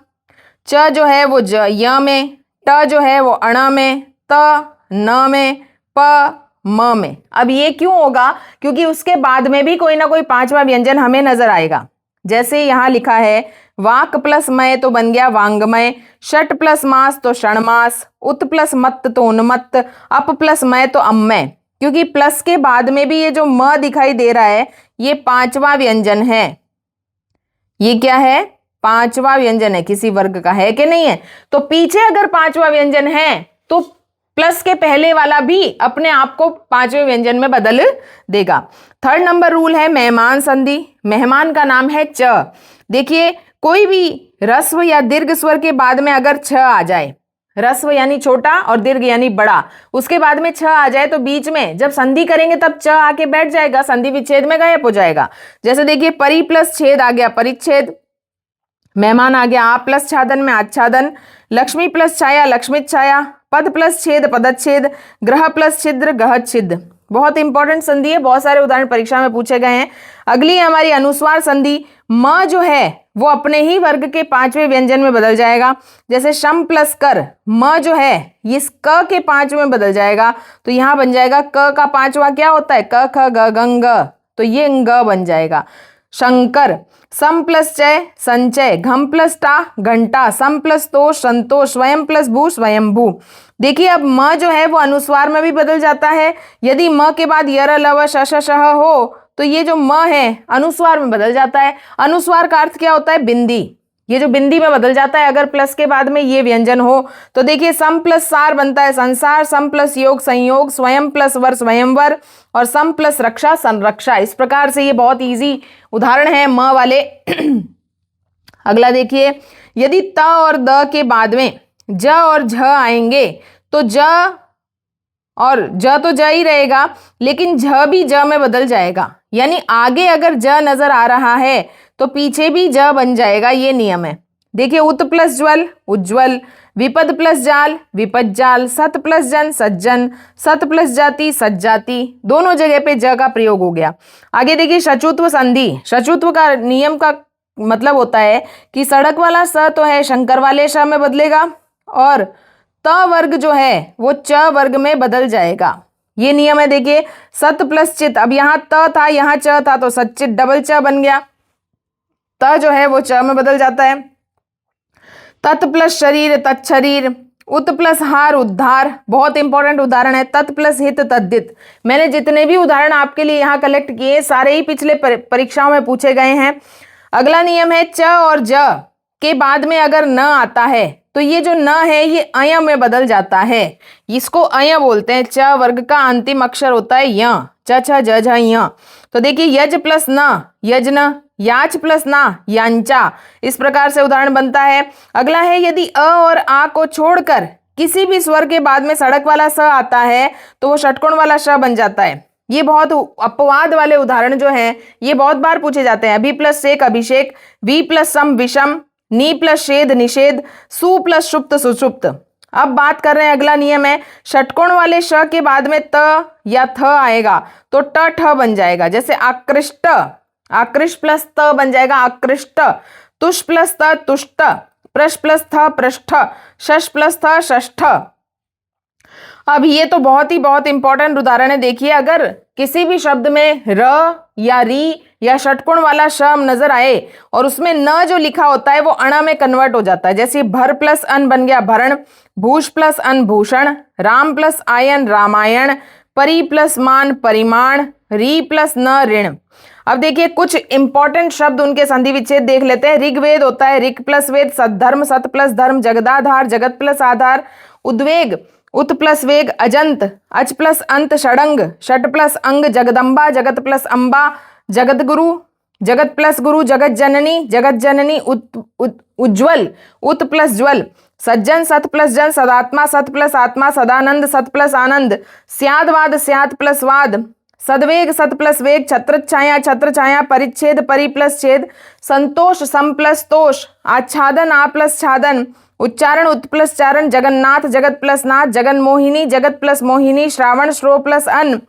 च जो है वो ज य में, ट जो है वो अण में, त न में, प म में। अब ये क्यों होगा, क्योंकि उसके बाद में भी कोई ना कोई पांचवा व्यंजन हमें नजर आएगा। जैसे यहाँ लिखा है वाक प्लस मय तो बन गया वांगमय, षट प्लस मास तो षणमास, उत प्लस मत तो उन्मत्त, अप प्लस मय तो अम्मय। क्योंकि प्लस के बाद में भी ये जो म दिखाई दे रहा है ये पांचवा व्यंजन है। ये क्या है, पांचवा व्यंजन है, किसी वर्ग का है कि नहीं है। तो पीछे अगर पांचवा व्यंजन है तो प्लस के पहले वाला भी अपने आप को पांचवें व्यंजन में बदल देगा। थर्ड नंबर रूल है मेहमान संधि। मेहमान का नाम है च। देखिए कोई भी रस्व या दीर्घ स्वर के बाद में अगर छ आ जाए, रस्व यानी छोटा और दीर्घ यानी बड़ा, उसके बाद में छ आ जाए तो बीच में जब संधि करेंगे तब च आके बैठ जाएगा, संधि विच्छेद में गायब हो जाएगा। जैसे देखिए परि प्लस छेद आ गया परिच्छेद, मेहमान आ गया आ प्लस छादन में आच्छादन, लक्ष्मी प्लस छाया लक्ष्मित छाया, पद प्लस छेद पदच्छेद, ग्रह प्लस छिद्र गह छिद्र। बहुत इंपॉर्टेंट संधि है, बहुत सारे उदाहरण परीक्षा में पूछे गए हैं। अगली है हमारी अनुस्वार संधि। म जो है वो अपने ही वर्ग के पांचवें व्यंजन में बदल जाएगा। जैसे शम प्लस कर, म जो है ये क के पांचवें में बदल जाएगा, तो यहां बन जाएगा क का पांचवा क्या होता है, क ख ग घ ङ, तो ये ङ बन जाएगा। शंकर, सम प्लस चय संचय, घम प्लस टा घंटा, सम प्लस तोष संतोष, स्वयं प्लस भू स्वयंभू। देखिए अब म जो है वो अनुस्वार में भी बदल जाता है। यदि म के बाद यर लव शश शह हो तो ये जो म है अनुस्वार में बदल जाता है। अनुस्वार का अर्थ क्या होता है? बिंदी। ये जो बिंदी में बदल जाता है अगर प्लस के बाद में ये व्यंजन हो तो देखिए सम प्लस सार बनता है संसार, सम प्लस योग संयोग, स्वयं प्लस वर स्वयंवर और सम प्लस रक्षा संरक्षा। इस प्रकार से ये बहुत इजी उदाहरण है म वाले। अगला देखिए, यदि त और द के बाद में ज और झ आएंगे तो ज और ज तो ज ही रहेगा लेकिन झ भी ज में बदल जाएगा। यानी आगे अगर ज नजर आ रहा है तो पीछे भी ज बन जाएगा, ये नियम है। देखिए उत प्लस ज्वल उज्ज्वल, विपद प्लस जाल विपद जाल, सत प्लस जन सज्जन, सत प्लस जाति सज्जाति, दोनों जगह पे ज का प्रयोग हो गया। आगे देखिए शचुत्व संधि। शचुत्व का नियम का मतलब होता है कि सड़क वाला स तो है शंकर वाले श में बदलेगा और त वर्ग जो है वो च वर्ग में बदल जाएगा, ये नियम है। देखिए सत प्लस चित, अब यहाँ त था यहाँ च था तो सच्चित डबल च बन गया, त जो है वो च में बदल जाता है। तत् प्लस शरीर तत्शरीर, उत प्लस हार उद्धार, बहुत इंपॉर्टेंट उदाहरण है। तत् प्लस हित तद्धित। मैंने जितने भी उदाहरण आपके लिए यहाँ कलेक्ट किए सारे ही पिछले परीक्षाओं में पूछे गए हैं। अगला नियम है च और ज के बाद में अगर न आता है तो ये जो न है ये अय में बदल जाता है, इसको अय बोलते हैं। च वर्ग का अंतिम अक्षर होता है य, च छ ज झ य। तो देखिए यज प्लस न यजन, याच प्लस ना यांचा, इस प्रकार से उदाहरण बनता है। अगला है यदि अ और आ को छोड़कर किसी भी स्वर के बाद में सड़क वाला स आता है तो वो षटकोण वाला श बन जाता है। ये बहुत अपवाद वाले उदाहरण जो हैं ये बहुत बार पूछे जाते हैं। अभि प्लस शेक अभिषेक, वी प्लस सम विषम, नी प्लस शेद निषेध, सु प्लस सुप्त सुषुप्त। अब बात कर रहे हैं, अगला नियम है षटकोण वाले श के बाद में त या थ आएगा तो ट ठ बन जाएगा। जैसे आकृष्ट, आकृष्ट प्लस त बन जाएगा आकृष्ट, तुष प्लस त तुष्ट, प्रश प्लस थ पृष्ठ, शश प्लस थ षष्ठ। अब ये तो बहुत इंपॉर्टेंट उदाहरण है। देखिए अगर किसी भी शब्द में र या री या षटकोण वाला शम नजर आए और उसमें न जो लिखा होता है वो अण में कन्वर्ट हो जाता है। जैसे भर प्लस अन बन गया भरण, भूष प्लस अन भूषण, राम प्लस आयन रामायण, परि प्लस मान परिमाण, री प्लस न ऋण। अब देखिए कुछ इंपॉर्टेंट शब्द उनके संधि विच्छेद देख लेते हैं। ऋग्वेद होता है ऋग प्लस वेद, सद्धर्म सत प्लस धर्म, जगदाधार जगत प्लस आधार, उद्वेग उत प्लस वेग, अजंत अच प्लस अंत, षडंग षट प्लस अंग, जगदम्बा जगत प्लस अम्बा, जगत गुरु जगत प्लस गुरु, जगत जननी उज्ज्वल उत प्लस ज्वल, सज्जन सत प्लस जन, सदात्मा सत प्लस आत्मा, सदानंद सत प्लस आनंद, स्यादवाद स्याद प्लस वाद, सदवेग सत प्लस वेग, छत्र छाया, परिच्छेद परि प्लस छेद, संतोष सम प्लस तोष, आच्छादन आ प्लस छादन, उच्चारण उत प्लस चारण, जगन्नाथ जगत प्लस नाथ, जगन मोहिनी जगत प्लस मोहिनी, श्रावण श्रो प्लस अन,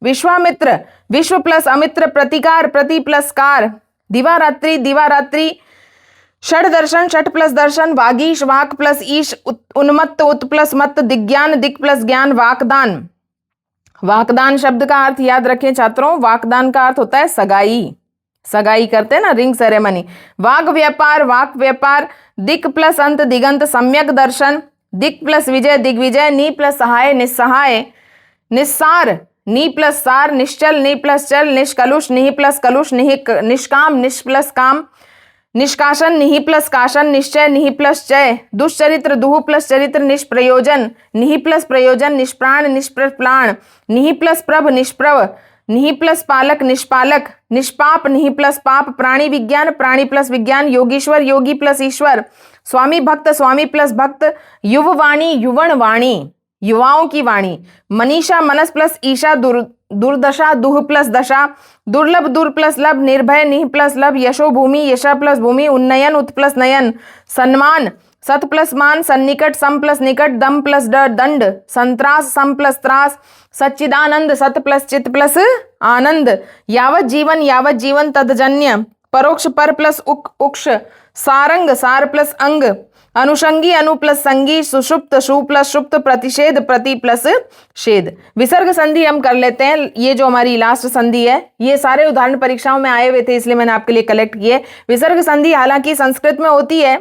विश्वामित्र विश्व प्लस अमित्र, प्रतिकार प्रति प्लस कार, दिवारात्रि षड दर्शन षट प्लस दर्शन, वागीश वाक प्लस ईश, उन्मत्त उत प्लस मत्त, दिग्ज्ञान दिक प्लस ज्ञान, वाकदान। वाकदान शब्द का अर्थ याद रखें छात्रों, वाकदान का अर्थ होता है सगाई, सगाई करते हैं ना, रिंग सेरेमनी। वाक व्यापार, दिक प्लस अंत दिगंत, सम्यक दर्शन, दिक प्लस विजय दिग्विजय, नी प्लस सहाय निस्सहाय, निस्सार नी प्लस सार, निश्चल नी प्लस चल, निष्कलुष निहि प्लस कलुष, निष्काम निष प्लस काम, निष्कासन निहि प्लस काशन, निश्चय निहि प्लस चय, दुष्चरित्र दुह प्लस चरित्र, निष्प्रयोजन निहि प्लस प्रयोजन, निष्प्राण निष्प्रप्राण, निहि प्लस प्रभ निष्प्रभ, निहि प्लस पालक निष्पालक, निष्पाप निहि प्लस पाप, प्राणी विज्ञान प्राणी प्लस विज्ञान, योगीश्वर योगी प्लस ईश्वर, स्वामी भक्त स्वामी प्लस भक्त, युववाणी युवण वाणी युवाओं की वाणी, मनीषा मनस प्लस ईशा, दुर्दशा दुह प्लस दशा, दुर्लभ दुर प्लस लब, निर्भय निह प्लस लब, यशो भूमि यशा प्लस भूमि, उन्नयन उत प्लस नयन, सन्मान सत प्लस मान, सन्निकट सम प्लस निकट, दम प्लस डर दंड, संत्रास सम प्लस त्रास, सच्चिदानंद सत प्लस चित प्लस आनंद, यावत जीवन तदजन्य, परोक्ष पर प्लस उक्ष, सारंग सार प्लस अंग, अनुषंगी अनु प्लस संगी, सुषुप्त शु प्लस शुप्त, प्रतिषेध प्रति प्लस शेद। विसर्ग संधि हम कर लेते हैं, ये जो हमारी लास्ट संधि है, ये सारे उदाहरण परीक्षाओं में आए हुए थे इसलिए मैंने आपके लिए कलेक्ट किए। विसर्ग संधि हालांकि संस्कृत में होती है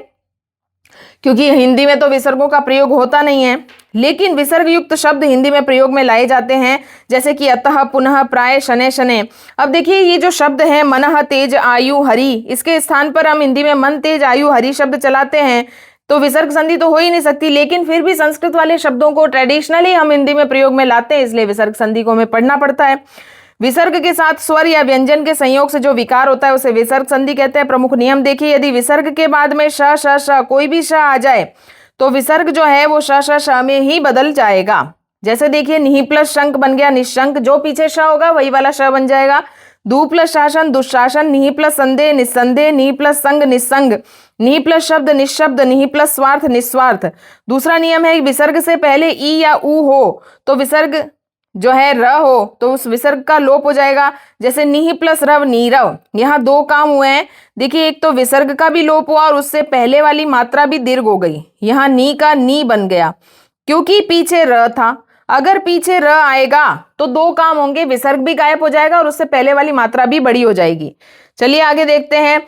क्योंकि हिंदी में तो विसर्गों का प्रयोग होता नहीं है, लेकिन विसर्ग युक्त शब्द हिंदी में प्रयोग में लाए जाते हैं, जैसे कि अतः, पुनः, प्राय, शनै शनै। अब देखिए ये जो शब्द है मनः, तेज, आयु, हरि, इसके स्थान पर हम हिंदी में मन, तेज, आयु, हरि शब्द चलाते हैं तो विसर्ग संधि तो हो ही नहीं सकती, लेकिन फिर भी संस्कृत वाले शब्दों को ट्रेडिशनली हम हिंदी में प्रयोग में लाते हैं, इसलिए विसर्ग संधि को हमें पढ़ना पड़ता है। विसर्ग के साथ स्वर या व्यंजन के संयोग से जो विकार होता है उसे विसर्ग संधि कहते हैं। प्रमुख नियम देखिए, यदि विसर्ग के बाद में श श श कोई भी श आ जाए तो विसर्ग जो है वो श श श में ही बदल जाएगा। जैसे देखिए निहि प्लस शंक बन गया निशंक, जो पीछे श होगा वही वाला श बन जाएगा। दु प्लस शासन दुशासन, निहि प्लस संदेह निस्संदेह, निहि प्लस संग निस्संग, निहि प्लस शब्द निशब्द, निहि प्लस स्वार्थ निस्वार्थ। दूसरा नियम है विसर्ग से पहले ई या ऊ हो तो विसर्ग जो है र हो तो उस विसर्ग का लोप हो जाएगा। जैसे निहि प्लस रव नीरव, यहाँ दो काम हुए हैं। देखिए एक तो विसर्ग का भी लोप हुआ और उससे पहले वाली मात्रा भी दीर्घ हो गई, यहाँ नी का नी बन गया क्योंकि पीछे र था। अगर पीछे र आएगा तो दो काम होंगे, विसर्ग भी गायब हो जाएगा और उससे पहले वाली मात्रा भी बड़ी हो जाएगी। चलिए आगे देखते हैं।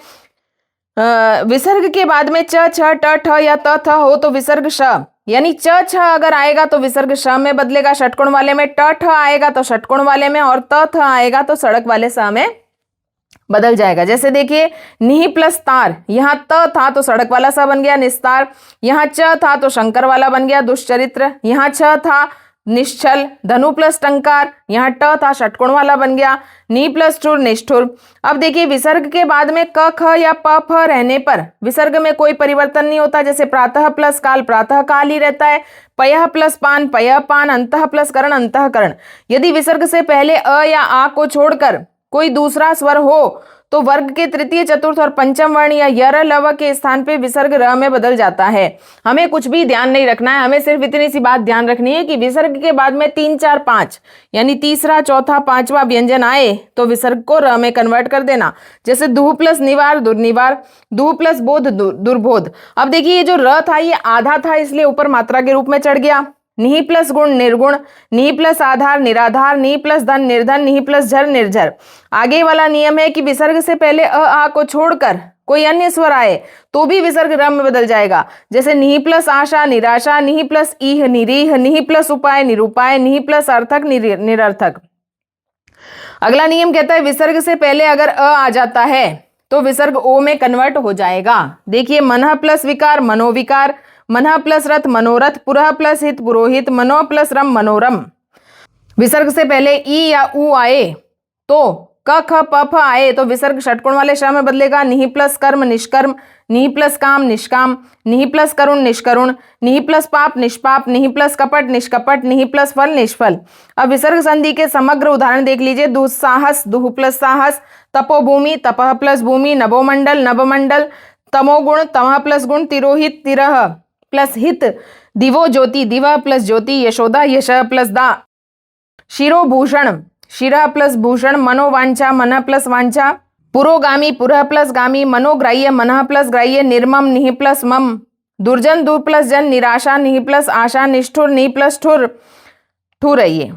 विसर्ग के बाद में च छ ट ठ या त थ हो तो विसर्ग श, यानी च छ अगर आएगा तो विसर्ग श में बदलेगा षटकोण वाले में, ट ठ आएगा तो षटकोण वाले में, और त थ आएगा तो सड़क वाले स में बदल जाएगा। जैसे देखिए निहि प्लस तार, यहाँ त था तो सड़क वाला सा बन गया निस्तार, यहाँ च था तो शंकर वाला बन गया दुष्चरित्र, यहाँ छ था निश्चल, धनु प्लस टंकार, यहाँ ट था षटकोण वाला बन गया, नी प्लस ठुर निष्ठुर। अब देखिए विसर्ग के बाद में क ख या प फ रहने पर विसर्ग में कोई परिवर्तन नहीं होता। जैसे प्रातः प्लस काल प्रातः काल ही रहता है, पयः प्लस पान पयः पान, अंतः प्लस करण अंतःकरण। यदि विसर्ग से पहले अ या आ को छोड़कर कोई दूसरा स्वर हो तो वर्ग के तृतीय चतुर्थ और पंचम वर्ण या यर लव के स्थान पे विसर्ग र में बदल जाता है। हमें कुछ भी ध्यान नहीं रखना है, हमें सिर्फ इतनी सी बात ध्यान रखनी है कि विसर्ग के बाद में 3 4 5 यानी तीसरा चौथा पांचवा व्यंजन आए तो विसर्ग को र में कन्वर्ट कर देना। जैसे दुह प्लस निवार दुर्निवार, दुह प्लस बोध दुर्बोध। अब देखिए ये जो र था ये आधा था इसलिए ऊपर मात्रा के रूप में चढ़ गया। निहि प्लस गुण निर्गुण, निहि प्लस आधार निराधार, निहि प्लस धन निर्धन, निहि प्लस झर निर्झर। आगे वाला नियम है कि विसर्ग से पहले अ आ को छोड़कर कोई अन्य स्वर आए तो भी विसर्ग र में बदल जाएगा। जैसे निहि प्लस आशा निराशा, निहि प्लस ईह निरीह, निहि प्लस उपाय निरुपाय, निहि प्लस अर्थक निरर्थक। अगला नियम कहता है विसर्ग से पहले अगर अ आ जाता है तो विसर्ग ओ में कन्वर्ट हो जाएगा। देखिए मनः प्लस विकार मनोविकार, मनः प्लस रथ मनोरथ, पुरः प्लस हित पुरोहित, मनो प्लस रम मनोरम। विसर्ग से पहले ई या ऊ आए तो क ख प फ आए तो विसर्ग षटकोण वाले श में बदलेगा। निहि प्लस कर्म निष्कर्म, निहि प्लस काम निष्काम, निहि प्लस करुण निष्करुण, निहि प्लस पाप निष्पाप, निहि प्लस कपट निष्कपट, निहि प्लस फल निष्फल। अब विसर्ग संधि के समग्र उदाहरण देख लीजिए। दुस्साहस दुह प्लस साहस, तपोभूमि तपह प्लस भूमि, नभोमंडल नभमंडल, तमोगुण तमह प्लस गुण, तिरोहित तिरह प्लस हित, दिवो ज्योति दिवा प्लस ज्योति, यशोदा यश प्लस दा, शिरोभूषण शिरा प्लस भूषण, मनोवांछा मन प्लस वांछा, पुरोगामी पुरः प्लस गामी, मनोग्राह्य मनः प्लस ग्राह्य, निर्मम निहि प्लस मम, दुर्जन दुर प्लस जन, निराशा निहि प्लस आशा, निष्ठुर निहि प्लस ठुर ठुर। रहिए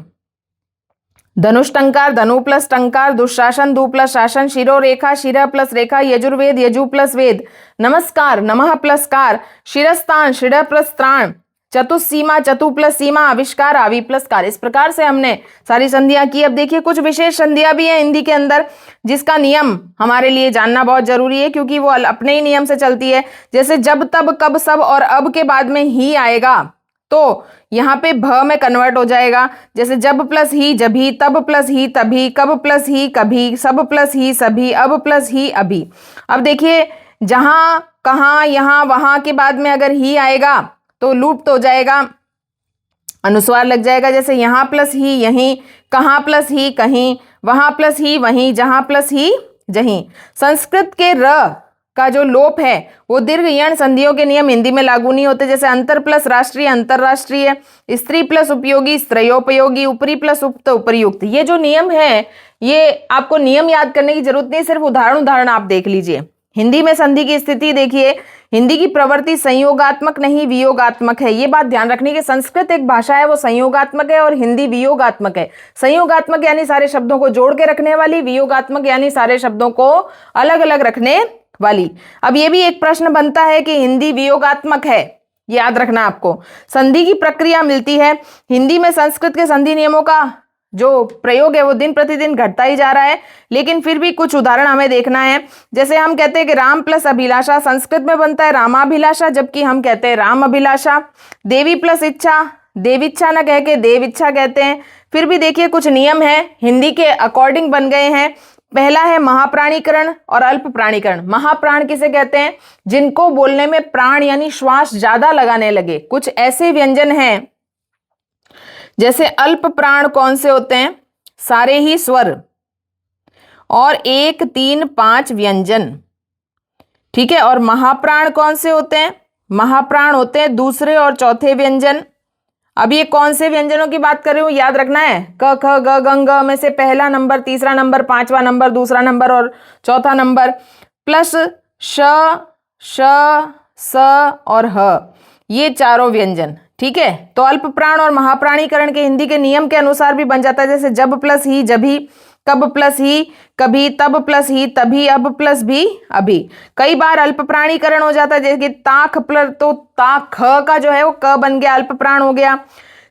धनुष टंकार धनु प्लस टंकार, दुशासन दु प्लस शासन, शिरो रेखा शिरा प्लस रेखा, यजुर्वेद यजु प्लस वेद, नमस्कार नमः प्लस कार, शिरस्तान शिर प्लस त्राण, चतुसीमा चतु प्लस सीमा, आविष्कार आवी प्लस कार। इस प्रकार से हमने सारी संधियां की। अब देखिए कुछ विशेष संधियां भी हैं हिंदी के अंदर जिसका नियम हमारे लिए जानना बहुत जरूरी है क्योंकि वो अपने ही नियम से चलती है। जैसे जब तब कब सब और अब के बाद में ही आएगा तो यहाँ पे भ में कन्वर्ट हो जाएगा। जैसे जब प्लस ही जभी, तब प्लस ही तभी, कब प्लस ही कभी, सब प्लस ही सभी, अब प्लस ही अभी। अब देखिए जहां कहाँ यहाँ वहां के बाद में अगर ही आएगा तो लुप्त हो जाएगा, अनुस्वार लग जाएगा। जैसे यहाँ प्लस ही यहीं, कहाँ प्लस ही कहीं, वहां प्लस ही वहीं, जहां प्लस ही जहीं। संस्कृत के र का जो लोप है वो दीर्घ यण संधियों के नियम हिंदी में लागू नहीं होते। जैसे अंतर प्लस राष्ट्रीय अंतरराष्ट्रीय, स्त्री प्लस उपयोगी स्त्रियोपयोगी, ऊपरी प्लस उक्त उपरयुक्त। ये जो नियम है ये आपको नियम याद करने की जरूरत नहीं, सिर्फ उदाहरण आप देख लीजिए। हिंदी में संधि की स्थिति देखिए, हिंदी की प्रवृत्ति संयोगात्मक नहीं वियोगात्मक है। ये बात ध्यान रखने की, संस्कृत एक भाषा है वो संयोगात्मक है और हिंदी वियोगात्मक है। संयोगात्मक यानी सारे शब्दों को जोड़ के रखने वाली, वियोगात्मक यानी सारे शब्दों को अलग अलग रखने वाली। अब ये भी एक प्रश्न बनता है कि हिंदी वियोगात्मक है, याद रखना आपको। संधि की प्रक्रिया मिलती है हिंदी में, संस्कृत के संधि नियमों का जो प्रयोग है वो दिन प्रतिदिन घटता ही जा रहा है, लेकिन फिर भी कुछ उदाहरण हमें देखना है। जैसे हम कहते हैं कि राम प्लस अभिलाषा संस्कृत में बनता है रामाभिलाषा, जबकि हम कहते हैं राम अभिलाषा। देवी प्लस इच्छा देविच्छा न कह के देव इच्छा कहते हैं। फिर भी देखिए कुछ नियम है हिंदी के अकॉर्डिंग बन गए हैं। पहला है महाप्राणीकरण और अल्प प्राणीकरण। महाप्राण किसे कहते हैं? जिनको बोलने में प्राण यानी श्वास ज्यादा लगाने लगे। कुछ ऐसे व्यंजन हैं जैसे अल्प प्राण कौन से होते हैं? सारे ही स्वर और 1, 3, 5 व्यंजन, ठीक है। और महाप्राण कौन से होते हैं? महाप्राण होते हैं दूसरे और चौथे व्यंजन। अब ये कौन से व्यंजनों की बात कर रही हूं, याद रखना है। क ख ग ग घ में से पहला नंबर, तीसरा नंबर, पांचवा नंबर, दूसरा नंबर और चौथा नंबर, प्लस श, श, स और ह, ये चारों व्यंजन, ठीक है। तो अल्प प्राण और महाप्राणीकरण के हिंदी के नियम के अनुसार भी बन जाता है। जैसे जब प्लस ही जभी, कब प्लस ही कभी, तब प्लस ही तभी, अब प्लस भी अभी। कई बार अल्प प्राणीकरण हो जाता है, जैसे कि ताख प्लस, तो ताख ख का जो है वो क बन गया, अल्प प्राण हो गया।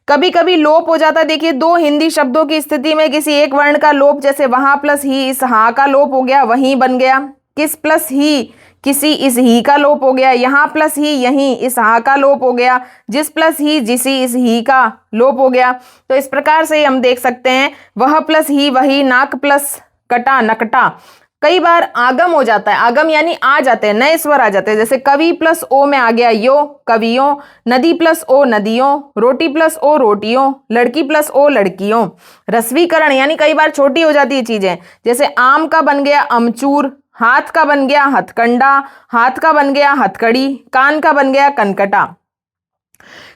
कभी कभी लोप हो जाता है। देखिए दो हिंदी शब्दों की स्थिति में किसी एक वर्ण का लोप, जैसे वहां प्लस ही, इस हा का लोप हो गया, वहीं बन गया। किस प्लस ही, किसी, इस ही का लोप हो गया। यहाँ प्लस ही, यहीं, इस हा का लोप हो गया। जिस प्लस ही, जिसी, इस ही का लोप हो गया। तो इस प्रकार से हम देख सकते हैं वह प्लस ही वही, नाक प्लस कटा नकटा। कई बार आगम हो जाता है, आगम यानी आ जाते हैं, नए स्वर आ जाते हैं। जैसे कवि प्लस ओ में आ गया यो, कवियों। नदी प्लस ओ नदियों, रोटी प्लस ओ रोटियों, लड़की प्लस ओ लड़कियों। रस्वीकरण यानी कई बार छोटी हो जाती है चीजें, जैसे आम का बन गया अमचूर, हाथ का बन गया हथकंडा, हाथ का बन गया हथकड़ी, कान का बन गया कनकटा।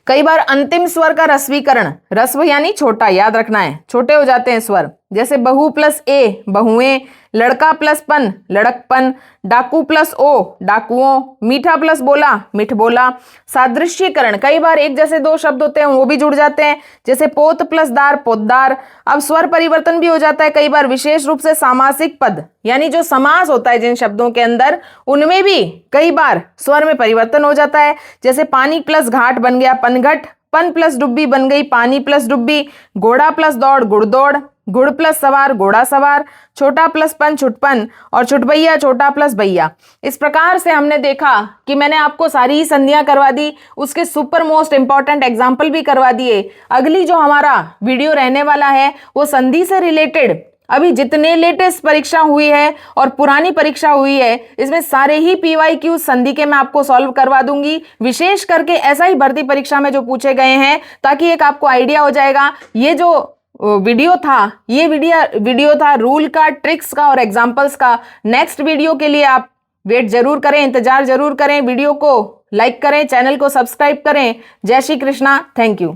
कई बार अंतिम स्वर का रस्वीकरण, रस्व यानी छोटा, याद रखना है, छोटे हो जाते हैं स्वर। जैसे बहू प्लस ए बहुएं, लड़का प्लस पन लड़कपन, डाकू प्लस ओ डाकुओं, मीठा प्लस बोला मिठ बोला। सादृश्यकरण, कई बार एक जैसे दो शब्द होते हैं वो भी जुड़ जाते हैं, जैसे पोत प्लस दार पोतदार। अब स्वर परिवर्तन भी हो जाता है कई बार, विशेष रूप से सामासिक पद यानी जो समास होता है जिन शब्दों के अंदर, उनमें भी कई बार स्वर में परिवर्तन हो जाता है। जैसे पानी प्लस घाट बन गया पनघट, पन प्लस डुब्बी बन गई पानी प्लस डुब्बी, घोड़ा प्लस दौड़ गुड़दौड़, गुड़ प्लस सवार घोड़ा सवार, छोटा प्लस पन छुटपन और छुटभैया छोटा प्लस भैया। इस प्रकार से हमने देखा कि मैंने आपको सारी ही संधियां करवा दी, उसके सुपर मोस्ट इंपॉर्टेंट एग्जाम्पल भी करवा दिए। अगली जो हमारा वीडियो रहने वाला है वो संधि से रिलेटेड अभी जितने लेटेस्ट परीक्षा हुई है और पुरानी परीक्षा हुई है, इसमें सारे ही PYQ संधि के मैं आपको सॉल्व करवा दूंगी, विशेष करके ऐसा ही भर्ती परीक्षा में जो पूछे गए हैं, ताकि एक आपको आइडिया हो जाएगा। ये जो वीडियो था, ये वीडियो था रूल का, ट्रिक्स का और एग्जाम्पल्स का। नेक्स्ट वीडियो के लिए आप वेट जरूर करें, इंतजार जरूर करें। वीडियो को लाइक करें, चैनल को सब्सक्राइब करें। जय श्री कृष्णा, थैंक यू।